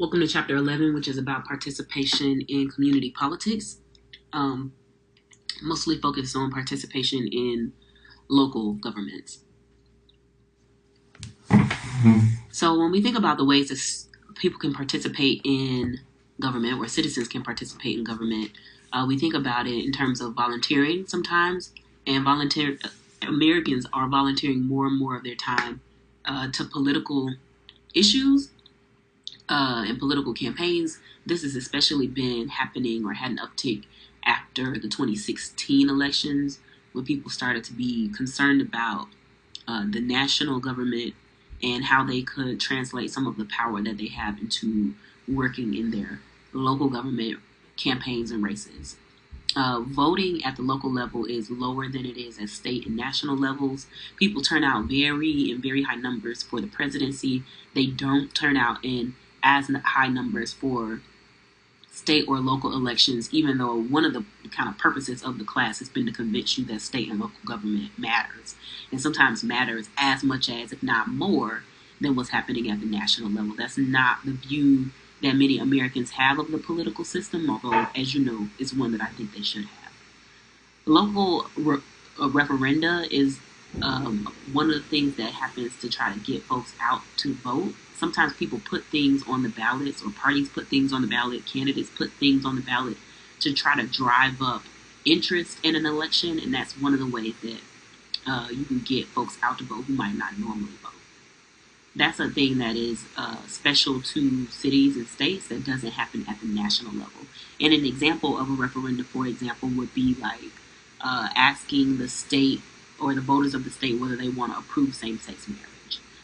Welcome to Chapter 11, which is about participation in community politics, um, mostly focused on participation in local governments. So, when we think about the ways that people can participate in government, or citizens can participate in government, we think about it in terms of volunteering sometimes, and Americans are volunteering more and more of their time to political issues and political campaigns. This has especially been happening or had an uptick after the 2016 elections, when people started to be concerned about the national government and how they could translate some of the power that they have into working in their local government campaigns and races. Voting at the local level is lower than it is at state and national levels. People turn out very high numbers for the presidency. They don't turn out in as high numbers for state or local elections, even though one of the kind of purposes of the class has been to convince you that state and local government matters, and sometimes matters as much as, if not more, than what's happening at the national level. That's not the view that many Americans have of the political system, although, as you know, it's one that I think they should have. Local referenda is one of the things that happens to try to get folks out to vote. Sometimes people put things on the ballots, or parties put things on the ballot, candidates put things on the ballot to try to drive up interest in an election, and that's one of the ways that you can get folks out to vote who might not normally vote. That's a thing that is special to cities and states that doesn't happen at the national level. And an example of a referendum, for example, would be like asking the state or the voters of the state whether they want to approve same-sex marriage.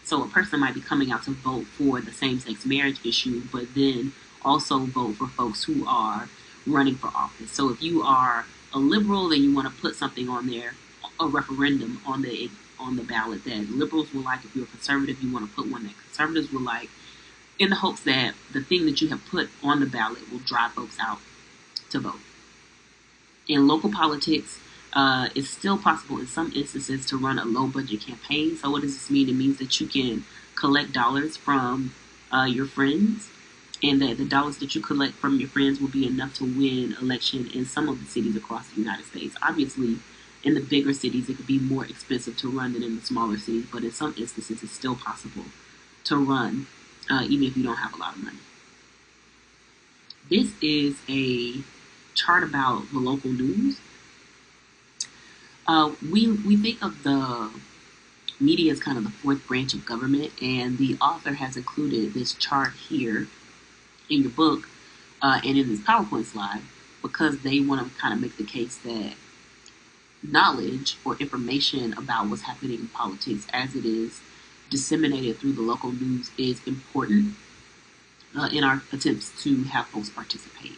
So a person might be coming out to vote for the same-sex marriage issue, but then also vote for folks who are running for office. So if you are a liberal, then you want to put something on there, a referendum on the ballot that liberals will like. If you're a conservative, you want to put one that conservatives will like, in the hopes that the thing that you have put on the ballot will drive folks out to vote. In local politics, it's still possible in some instances to run a low-budget campaign. So what does this mean? It means that you can collect dollars from your friends, and that the dollars that you collect from your friends will be enough to win election in some of the cities across the United States. Obviously, in the bigger cities, it could be more expensive to run than in the smaller cities, but in some instances, it's still possible to run, even if you don't have a lot of money. This is a chart about the local news. We think of the media as kind of the fourth branch of government, and the author has included this chart here in your book and in this PowerPoint slide because they want to kind of make the case that knowledge or information about what's happening in politics as it is disseminated through the local news is important in our attempts to have folks participate.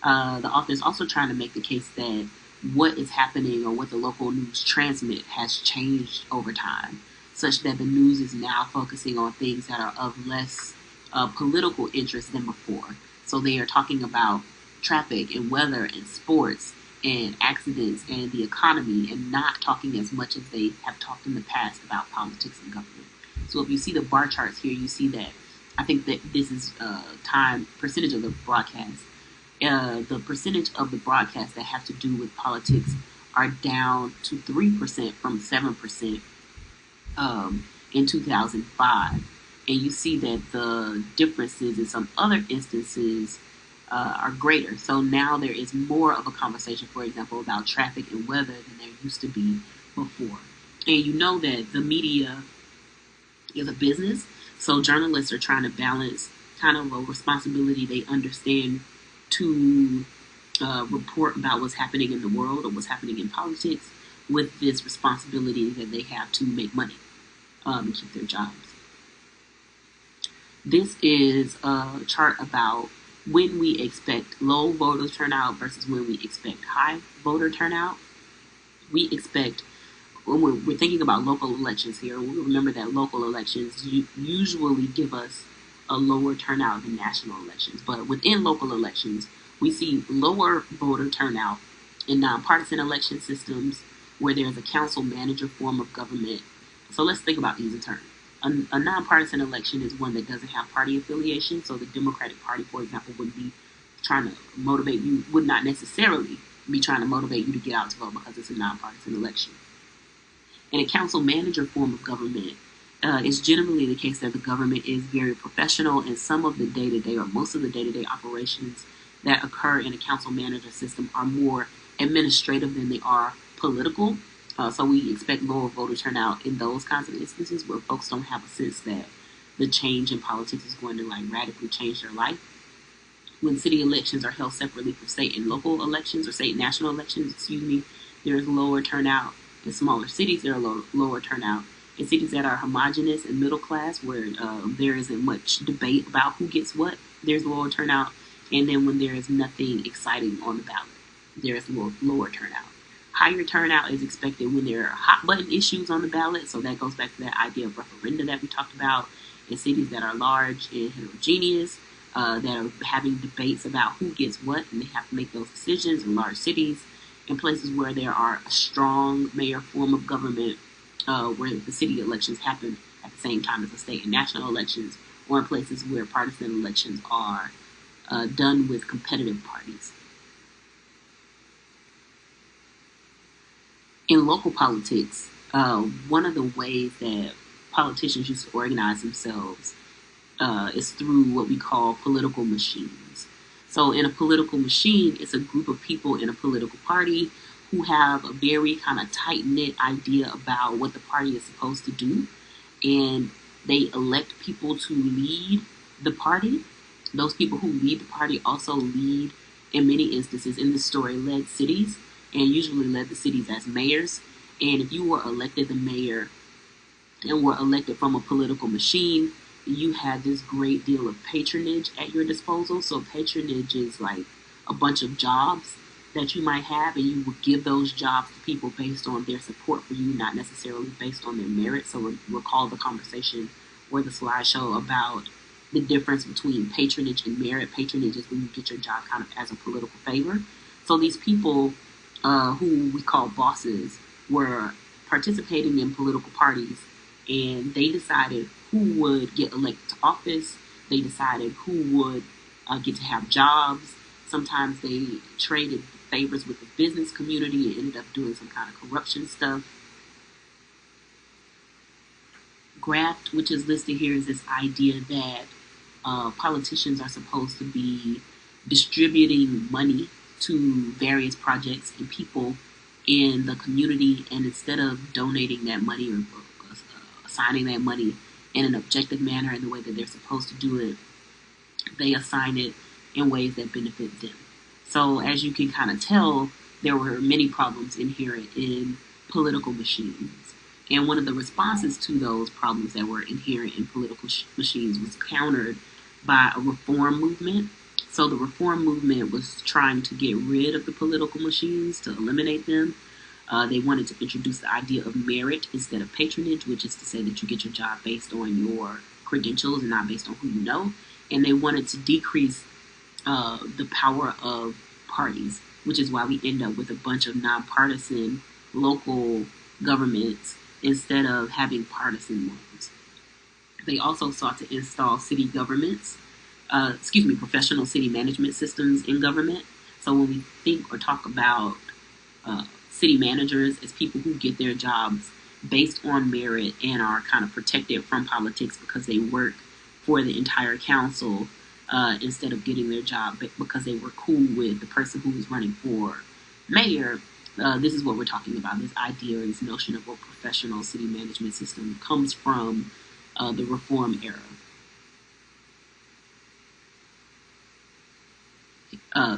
The author is also trying to make the case that what is happening or what the local news transmit has changed over time, such that the news is now focusing on things that are of less political interest than before. So they are talking about traffic and weather and sports and accidents and the economy, and not talking as much as they have talked in the past about politics and government. So if you see the bar charts here, you see that I think that this is percentage of the broadcast. The percentage of the broadcasts that have to do with politics are down to 3% from 7% in 2005. And you see that the differences in some other instances are greater. So now there is more of a conversation, for example, about traffic and weather than there used to be before. And you know that the media is a business, so journalists are trying to balance kind of a responsibility they understand to report about what's happening in the world or what's happening in politics with this responsibility that they have to make money and keep their jobs. This is a chart about when we expect low voter turnout versus when we expect high voter turnout. We expect, when we're thinking about local elections here, we remember that local elections usually give us a lower turnout than national elections. But within local elections, we see lower voter turnout in nonpartisan election systems where there's a council manager form of government. So let's think about these in turn. a nonpartisan election is one that doesn't have party affiliation. So the Democratic Party, for example, wouldn't be trying to motivate you, would not necessarily be trying to motivate you to get out to vote because it's a nonpartisan election. In a council manager form of government, it's generally the case that the government is very professional, and some of the day-to-day or most of the day-to-day operations that occur in a council manager system are more administrative than they are political. So we expect lower voter turnout in those kinds of instances where folks don't have a sense that the change in politics is going to like radically change their life. When city elections are held separately from state and local elections, or state and national elections, there is lower turnout. In smaller cities, there are lower turnout. In cities that are homogenous and middle class, where there isn't much debate about who gets what, there's lower turnout. And then when there is nothing exciting on the ballot, there is lower turnout. Higher turnout is expected when there are hot button issues on the ballot. So that goes back to that idea of referenda that we talked about. In cities that are large and heterogeneous, that are having debates about who gets what, and they have to make those decisions. In large cities, in places where there are a strong mayor form of government, where the city elections happen at the same time as the state and national elections, or in places where partisan elections are done with competitive parties. In local politics, one of the ways that politicians used to organize themselves is through what we call political machines. So in a political machine, it's a group of people in a political party who have a very kind of tight-knit idea about what the party is supposed to do, and they elect people to lead the party. Those people who lead the party also lead, in many instances in this story, led cities, and usually led the cities as mayors. And if you were elected the mayor and were elected from a political machine, you had this great deal of patronage at your disposal. So patronage is like a bunch of jobs that you might have, and you would give those jobs to people based on their support for you, not necessarily based on their merit. So recall the conversation or the slideshow about the difference between patronage and merit. Patronage is when you get your job kind of as a political favor. So these people who we call bosses were participating in political parties, and they decided who would get elected to office. They decided who would get to have jobs. Sometimes they traded favors with the business community and ended up doing some kind of corruption stuff. Graft, which is listed here, is this idea that politicians are supposed to be distributing money to various projects and people in the community, and instead of donating that money or assigning that money in an objective manner in the way that they're supposed to do it, they assign it in ways that benefit them. So as you can kind of tell, there were many problems inherent in political machines. And one of the responses to those problems that were inherent in political machines was countered by a reform movement. So the reform movement was trying to get rid of the political machines, to eliminate them. They wanted to introduce the idea of merit instead of patronage, which is to say that you get your job based on your credentials and not based on who you know. And they wanted to decrease the power of parties, which is why we end up with a bunch of nonpartisan local governments instead of having partisan ones. They also sought to install city governments, professional city management systems in government. So when we think or talk about city managers as people who get their jobs based on merit and are kind of protected from politics because they work for the entire council, instead of getting their job because they were cool with the person who was running for mayor. This is what we're talking about. This idea or this notion of a professional city management system comes from the reform era.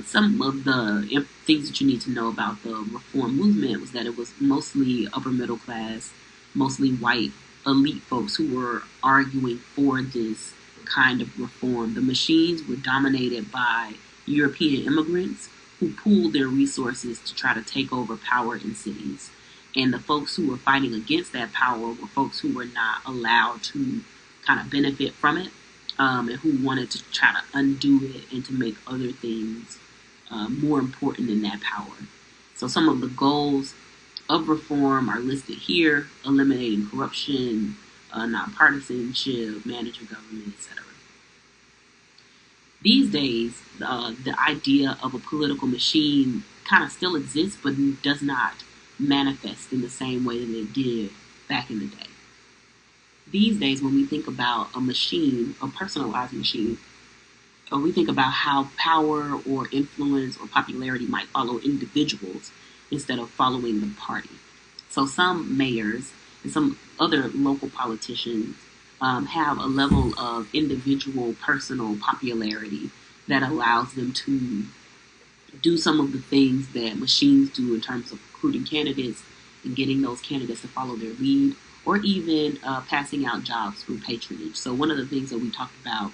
Some of the things that you need to know about the reform movement was that it was mostly upper middle class, mostly white elite folks who were arguing for this kind of reform. The machines were dominated by European immigrants who pooled their resources to try to take over power in cities. And the folks who were fighting against that power were folks who were not allowed to kind of benefit from it, and who wanted to try to undo it and to make other things more important than that power. So some of the goals of reform are listed here: eliminating corruption, nonpartisanship, manager government, etc. These days, the idea of a political machine kind of still exists, but does not manifest in the same way that it did back in the day. These days, when we think about a machine, a personalized machine, or we think about how power or influence or popularity might follow individuals instead of following the party. So some mayors and some other local politicians have a level of individual personal popularity that allows them to do some of the things that machines do in terms of recruiting candidates and getting those candidates to follow their lead, or even passing out jobs through patronage. So one of the things that we talked about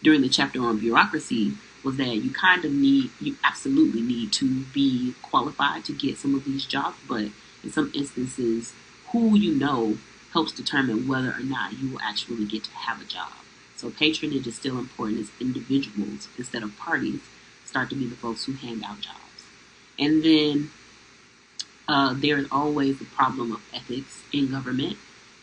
during the chapter on bureaucracy was that you absolutely need to be qualified to get some of these jobs, but in some instances, who you know helps determine whether or not you will actually get to have a job. So patronage is still important as individuals instead of parties start to be the folks who hand out jobs. And then there is always the problem of ethics in government.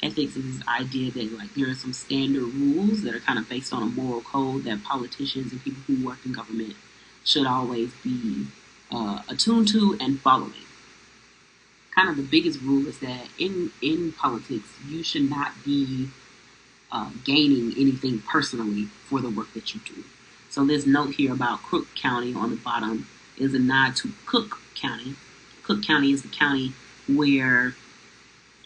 Ethics is this idea that there are some standard rules that are kind of based on a moral code that politicians and people who work in government should always be attuned to and following. Kind of the biggest rule is that in politics, you should not be gaining anything personally for the work that you do. So this note here about Crook County on the bottom is a nod to Cook County. Cook County is the county where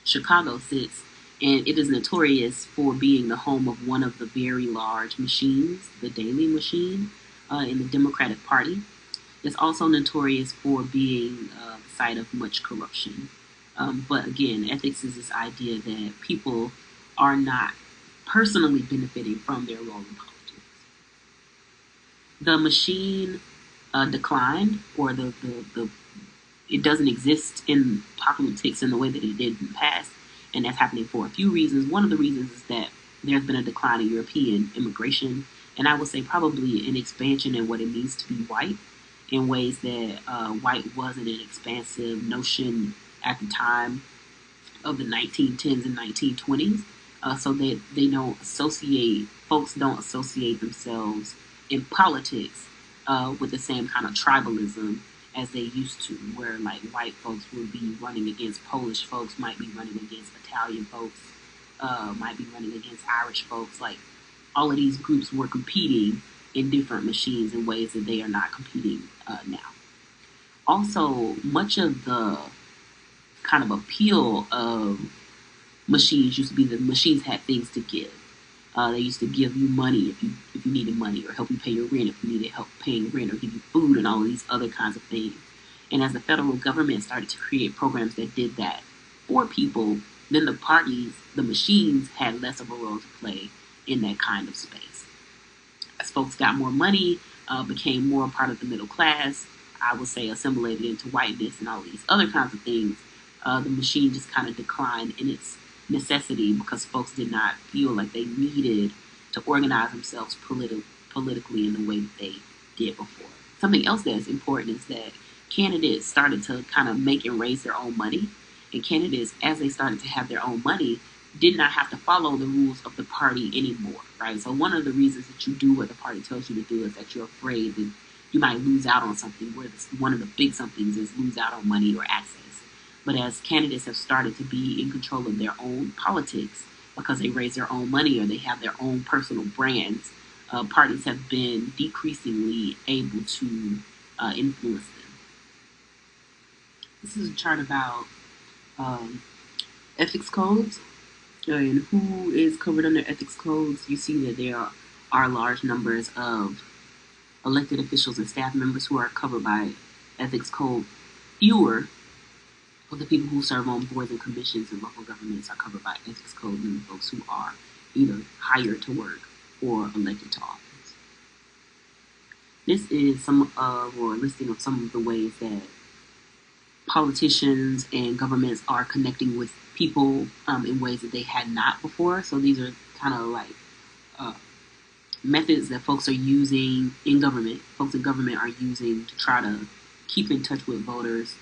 Chicago sits, and it is notorious for being the home of one of the very large machines, the Daley machine, in the Democratic Party. It's also notorious for being the site of much corruption. But again, ethics is this idea that people are not personally benefiting from their role in politics. The machine declined, or the it doesn't exist in politics in the way that it did in the past, and that's happening for a few reasons. One of the reasons is that there's been a decline in European immigration, and I would say probably an expansion in what it means to be white in ways that white wasn't an expansive notion at the time of the 1910s and 1920s. So that folks don't associate themselves in politics with the same kind of tribalism as they used to, where white folks would be running against Polish folks, might be running against Italian folks, might be running against Irish folks. All of these groups were competing in different machines in ways that they are not competing now. Also, much of the kind of appeal of machines used to be that machines had things to give. They used to give you money if you needed money, or help you pay your rent if you needed help paying rent, or give you food and all of these other kinds of things. And as the federal government started to create programs that did that for people, then the machines had less of a role to play in that kind of space. As folks got more money, became more a part of the middle class, I would say assimilated into whiteness and all these other kinds of things, the machine just kind of declined in its necessity because folks did not feel like they needed to organize themselves politically in the way that they did before. Something else that's important is that candidates started to kind of make and raise their own money, and candidates, as they started to have their own money, did not have to follow the rules of the party anymore, right? So one of the reasons that you do what the party tells you to do is that you're afraid that you might lose out on something, where one of the big somethings is lose out on money or access. But as candidates have started to be in control of their own politics because they raise their own money or they have their own personal brands, parties have been decreasingly able to influence them. This is a chart about ethics codes and who is covered under ethics codes. You see that there are large numbers of elected officials and staff members who are covered by ethics code. Fewer of the people who serve on boards and commissions in local governments are covered by ethics code than the folks who are either hired to work or elected to office. This is a listing of some of the ways that politicians and governments are connecting with people in ways that they had not before. So these are kind of methods that folks are using in government. Folks in government are using to try to keep in touch with voters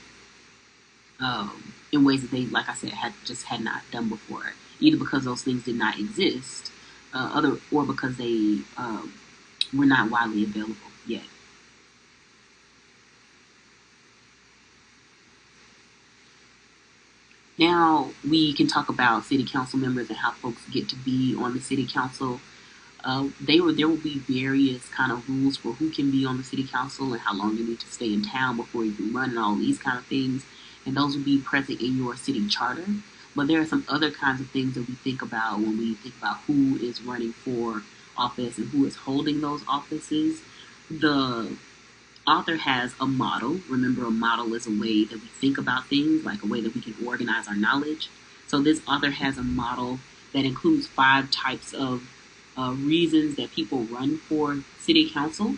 in ways that they, like I said, had not done before. either because those things did not exist, or because they were not widely available yet. Now we can talk about city council members and how folks get to be on the city council. There will be various kind of rules for who can be on the city council and how long you need to stay in town before you can run and all these kind of things. And those will be present in your city charter. But there are some other kinds of things that we think about when we think about who is running for office and who is holding those offices. The author has a model. Remember, a model is a way that we think about things, like a way that we can organize our knowledge. So this author has a model that includes 5 types of reasons that people run for city council.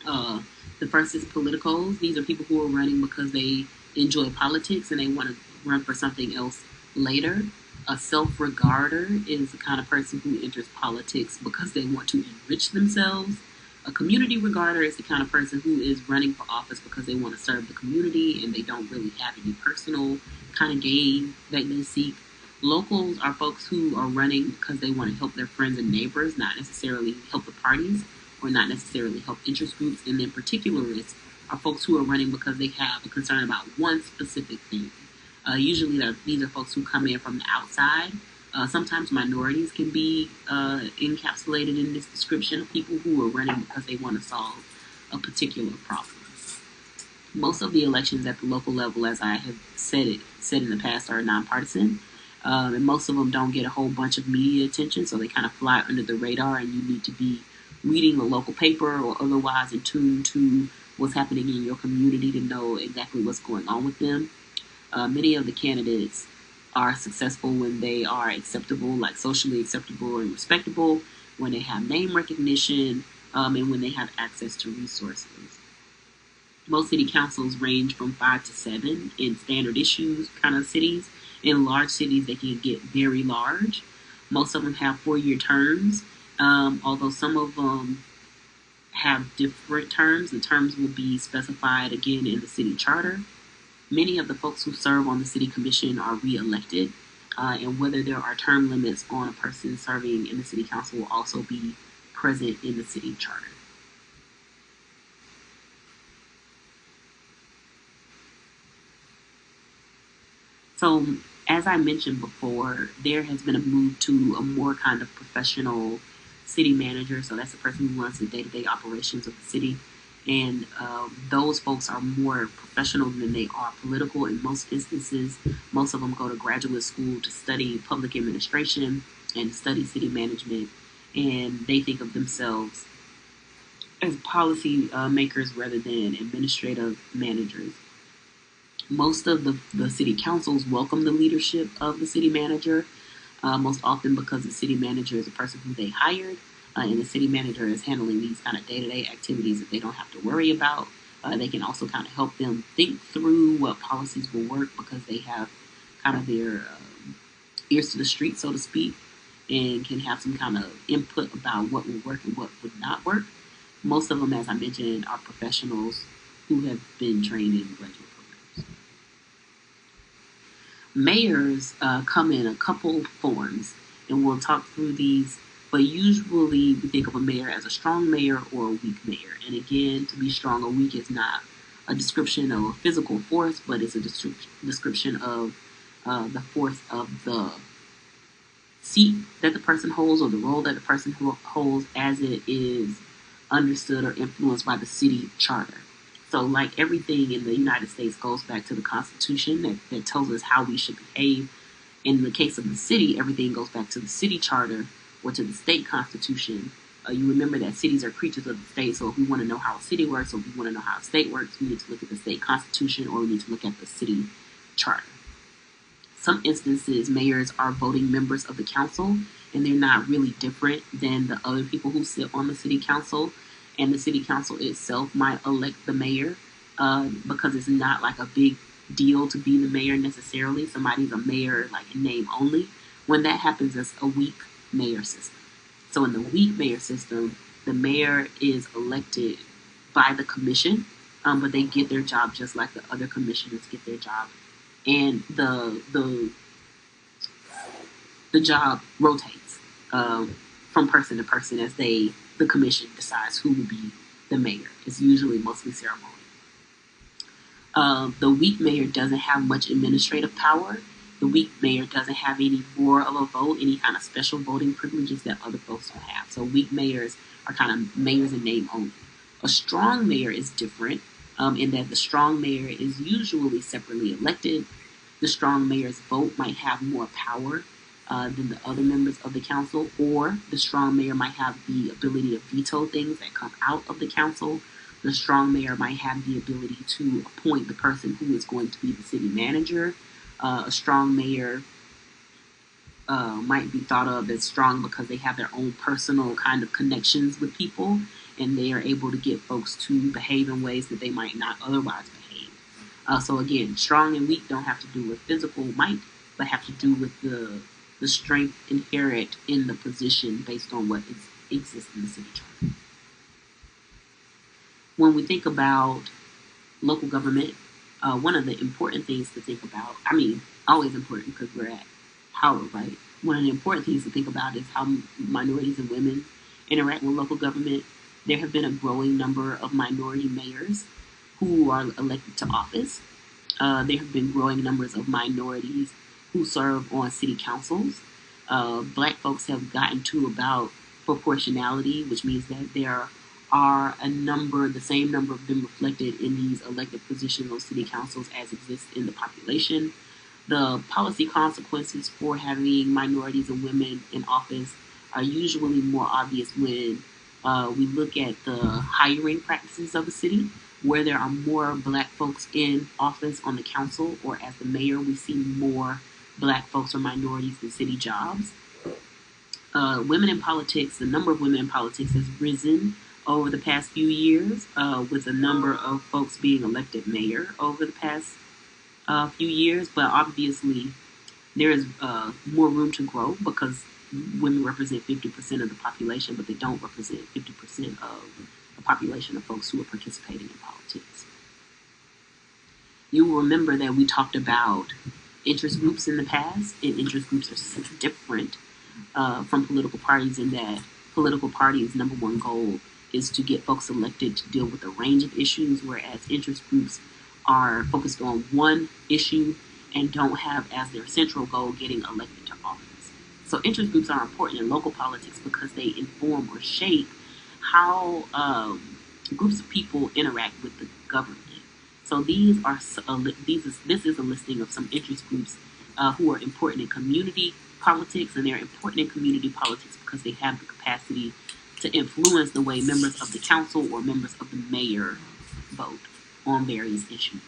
Uh, the first is politicals. These are people who are running because they enjoy politics and they want to run for something else later. A self-regarder is the kind of person who enters politics because they want to enrich themselves. A community regarder is the kind of person who is running for office because they want to serve the community and they don't really have any personal kind of gain that they seek. Locals are folks who are running because they want to help their friends and neighbors, not necessarily help the parties or not necessarily help interest groups. And then particularists are folks who are running because they have a concern about one specific thing. Usually these are folks who come in from the outside. Sometimes minorities can be encapsulated in this description of people who are running because they want to solve a particular problem. Most of the elections at the local level, as I have said in the past, are nonpartisan. And most of them don't get a whole bunch of media attention, so they kind of fly under the radar, and you need to be reading the local paper or otherwise in tune to what's happening in your community to know exactly what's going on with them. Many of the candidates are successful when they are acceptable, like socially acceptable and respectable, when they have name recognition, and when they have access to resources. Most city councils range from 5 to 7 in standard issues kind of cities. In large cities, they can get very large. Most of them have 4-year terms, although some of them have different terms. The terms will be specified again in the city charter. Many of the folks who serve on the city commission are re-elected, and whether there are term limits on a person serving in the city council will also be present in the city charter. So, as I mentioned before, there has been a move to a more kind of professional city manager. So that's the person who runs the day-to-day operations of the city. And those folks are more professional than they are political in most instances. Most of them go to graduate school to study public administration and study city management. And they think of themselves as policy makers rather than administrative managers. Most of the city councils welcome the leadership of the city manager, most often because the city manager is a person who they hired, and the city manager is handling these kind of day-to-day activities that they don't have to worry about. They can also kind of help them think through what policies will work because they have kind of their ears to the street, so to speak, and can have some kind of input about what will work and what would not work. Most of them, as I mentioned, are professionals who have been trained in graduate programs. Mayors come in a couple forms, and we'll talk through these. But usually we think of a mayor as a strong mayor or a weak mayor. And again, to be strong or weak is not a description of a physical force, but it's a description of the force of the seat that the person holds or the role that the person holds as it is understood or influenced by the city charter. So, like everything in the United States goes back to the Constitution that tells us how we should behave. In the case of the city, everything goes back to the city charter or to the state constitution. You remember that cities are creatures of the state, so if we want to know how a city works or if we want to know how a state works, we need to look at the state constitution or we need to look at the city charter. Some instances, mayors are voting members of the council, and they're not really different than the other people who sit on the city council. And the city council itself might elect the mayor because it's not like a big deal to be the mayor necessarily. Somebody's a mayor like in name only. When that happens, it's a weak mayor system. So in the weak mayor system, the mayor is elected by the commission, but they get their job just like the other commissioners get their job. And the the job rotates from person to person as the commission decides who will be the mayor. It's usually mostly ceremonial. The weak mayor doesn't have much administrative power. The weak mayor doesn't have any more of a vote, any kind of special voting privileges that other folks don't have. So weak mayors are kind of mayors in name only. A strong mayor is different in that the strong mayor is usually separately elected. The strong mayor's vote might have more power than the other members of the council, or the strong mayor might have the ability to veto things that come out of the council. The strong mayor might have the ability to appoint the person who is going to be the city manager. A strong mayor might be thought of as strong because they have their own personal kind of connections with people, and they are able to get folks to behave in ways that they might not otherwise behave. So again, strong and weak don't have to do with physical might, but have to do with the strength inherent in the position based on what exists in the city charter. When we think about local government, one of the important things to think about, I mean, always important because we're at Howard, right? One of the important things to think about is how minorities and women interact with local government. There have been a growing number of minority mayors who are elected to office. There have been growing numbers of minorities who serve on city councils. Black folks have gotten to about proportionality, which means that there are the same number of them reflected in these elected positions on city councils as exists in the population. The policy consequences for having minorities and women in office are usually more obvious when we look at the hiring practices of the city, where there are more black folks in office on the council or as the mayor, we see more black folks or minorities in city jobs. Women in politics, the number of women in politics has risen over the past few years, with a number of folks being elected mayor over the past few years. But obviously, there is more room to grow because women represent 50% of the population, but they don't represent 50% of the population of folks who are participating in politics. You will remember that we talked about interest groups in the past, and interest groups are different from political parties in that political parties' number one goal is to get folks elected to deal with a range of issues, whereas interest groups are focused on one issue and don't have as their central goal getting elected to office. So interest groups are important in local politics because they inform or shape how groups of people interact with the government. So this is a listing of some interest groups who are important in community politics, and they're important in community politics because they have the capacity to influence the way members of the council or members of the mayor vote on various issues.